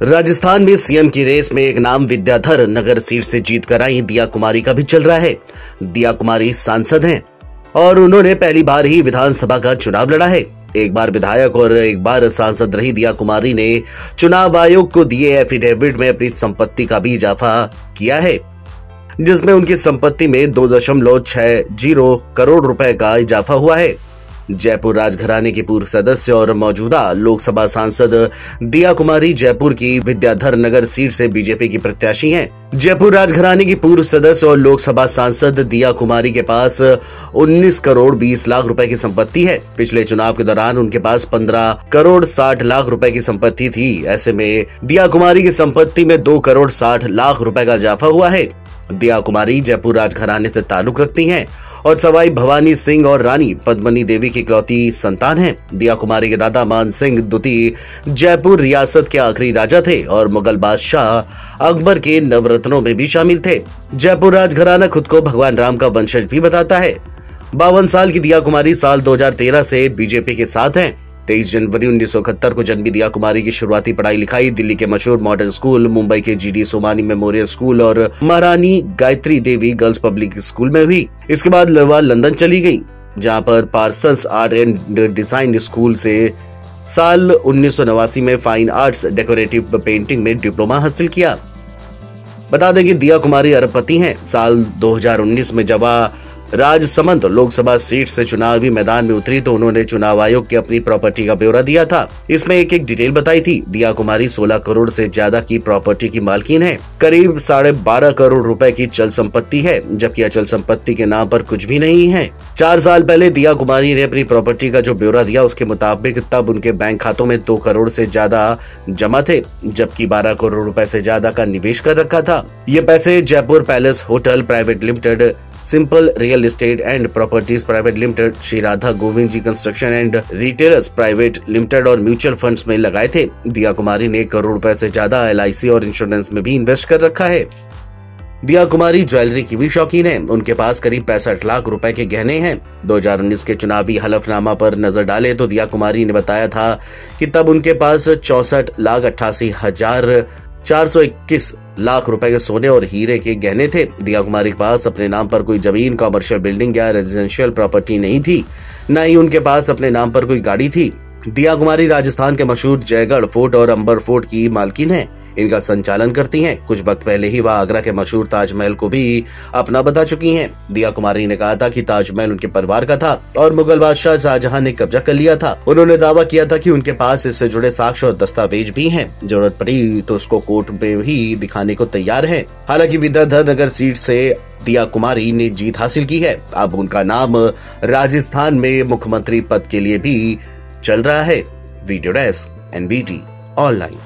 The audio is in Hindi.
राजस्थान में सीएम की रेस में एक नाम विद्याधर नगर सीट से जीत कर आई दिया कुमारी का भी चल रहा है। दिया कुमारी सांसद हैं और उन्होंने पहली बार ही विधानसभा का चुनाव लड़ा है। एक बार विधायक और एक बार सांसद रही दिया कुमारी ने चुनाव आयोग को दिए एफिडेविट में अपनी संपत्ति का भी इजाफा किया है, जिसमें उनकी संपत्ति में 2.60 करोड़ रुपए का इजाफा हुआ है। जयपुर राजघराने की पूर्व सदस्य और मौजूदा लोकसभा सांसद दिया कुमारी जयपुर की विद्याधर नगर सीट से बीजेपी की प्रत्याशी हैं। जयपुर राजघराने की पूर्व सदस्य और लोकसभा सांसद दिया कुमारी के पास 19 करोड़ 20 लाख रुपए की संपत्ति है। पिछले चुनाव के दौरान उनके पास 15 करोड़ 60 लाख रुपए की संपत्ति थी। ऐसे में दिया कुमारी की संपत्ति में 2 करोड़ 60 लाख रुपए का इजाफा हुआ है। दिया कुमारी जयपुर राजघराने से ताल्लुक रखती हैं और सवाई भवानी सिंह और रानी पद्मनी देवी की इकलौती संतान हैं। दिया कुमारी के दादा मान सिंह द्वितीय जयपुर रियासत के आखिरी राजा थे और मुगल बादशाह अकबर के नवरत्नों में भी शामिल थे। जयपुर राजघराना खुद को भगवान राम का वंशज भी बताता है। 52 साल की दिया कुमारी साल 2013 से बीजेपी के साथ हैं। 23 जनवरी 1971 को जन्मी दिया कुमारी की शुरुआती पढ़ाई लिखाई दिल्ली के मशहूर मॉडर्न स्कूल, मुंबई के जीडी सोमानी मेमोरियल स्कूल और महारानी Gayatri Devi girls public school में हुई। इसके बाद वह लंदन चली गई, जहां पर Parsons art and design school से साल 1989 में फाइन आर्ट्स डेकोरेटिव पेंटिंग में डिप्लोमा हासिल किया। बता दें कि दिया कुमारी अरबपति हैं। साल 2019 में जब राजसमंद लोकसभा सीट से चुनावी मैदान में उतरी तो उन्होंने चुनाव आयोग की अपनी प्रॉपर्टी का ब्यौरा दिया था। इसमें एक डिटेल बताई थी। दिया कुमारी 16 करोड़ से ज्यादा की प्रॉपर्टी की मालकिन है। करीब 12.5 करोड़ रुपए की चल संपत्ति है, जबकि अचल संपत्ति के नाम पर कुछ भी नहीं है। 4 साल पहले दिया कुमारी ने अपनी प्रॉपर्टी का जो ब्यौरा दिया, उसके मुताबिक तब उनके बैंक खातों में 2 करोड़ से ज्यादा जमा थे, जबकि 12 करोड़ रुपए से ज्यादा का निवेश कर रखा था। ये पैसे Jaipur palace hotel private limited, simple real estate and properties private limited, Shri Radha Govind ji construction and retailers private limited और म्यूचुअल फंड्स में लगाए थे। दिया कुमारी ने 1 करोड़ रुपए से ज्यादा LIC और इंश्योरेंस में भी इन्वेस्ट कर रखा है। दिया कुमारी ज्वेलरी की भी शौकीन है। उनके पास करीब 65 लाख रुपए के गहने हैं। 2019 के चुनावी हलफनामा पर नजर डाले तो दिया कुमारी ने बताया था कि तब उनके पास 64,88,421 लाख रुपए के सोने और हीरे के गहने थे। दिया कुमारी के पास अपने नाम पर कोई जमीन, कमर्शियल बिल्डिंग या रेजिडेंशियल प्रॉपर्टी नहीं थी, न ही उनके पास अपने नाम पर कोई गाड़ी थी। दिया कुमारी राजस्थान के मशहूर जयगढ़ फोर्ट और अंबर फोर्ट की मालकिन है। इनका संचालन करती हैं। कुछ वक्त पहले ही वह आगरा के मशहूर ताजमहल को भी अपना बता चुकी हैं। दिया कुमारी ने कहा था कि ताजमहल उनके परिवार का था और मुगल बादशाह शाहजहां ने कब्जा कर लिया था। उन्होंने दावा किया था कि उनके पास इससे जुड़े साक्ष्य और दस्तावेज भी हैं। जरूरत पड़ी तो उसको कोर्ट में भी दिखाने को तैयार है। हालांकि विद्याधर नगर सीट से दिया कुमारी ने जीत हासिल की है। अब उनका नाम राजस्थान में मुख्यमंत्री पद के लिए भी चल रहा है। Video desk NBT online.